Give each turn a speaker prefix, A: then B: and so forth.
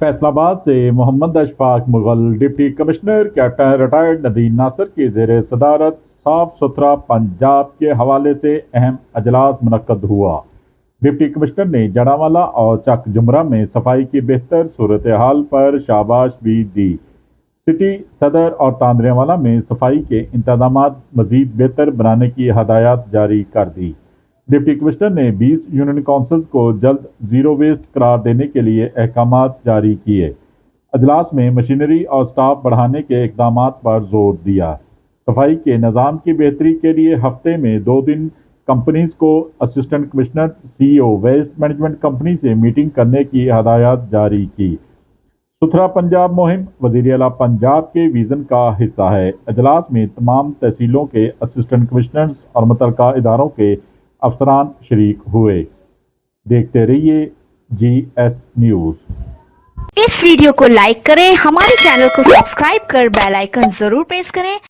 A: फैसलाबाद से Mohammad Ashfaq Mughal deputy commissioner captain retired Nadeem Nasir की ज़ेर सदारत साफ सुथरा पंजाब के हवाले से अहम अजलास मुनक्कद हुआ। डिप्टी कमिश्नर ने जड़ावाला और चक जुमरा में सफाई की बेहतर सूरत हाल पर शाबाश भी दी। सिटी सदर और तांदरेवाला में सफाई के इंतजामात मजीद बेहतर बनाने की हदायत जारी कर दी। डिप्टी कमिश्नर ने 20 यूनियन काउंसिल्स को जल्द जीरो वेस्ट करार देने के लिए अहकामात जारी किए। अजलास में मशीनरी और स्टाफ बढ़ाने के इकदाम पर जोर दिया। सफाई के निज़ाम की बेहतरी के लिए हफ्ते में 2 दिन कंपनीज को assistant commissioner CEO waste management company से मीटिंग करने की हदायत जारी की। सुथरा पंजाब मुहिम वज़ीर आला पंजाब के विज़न का हिस्सा है। अजलास में तमाम तहसीलों के असिस्टेंट कमिश्नर्स और मुतल्लिका इदारों के अफसरान शरीक हुए। देखते रहिए GS न्यूज़।
B: इस वीडियो को लाइक करें, हमारे चैनल को सब्सक्राइब कर बेल आइकन जरूर प्रेस करें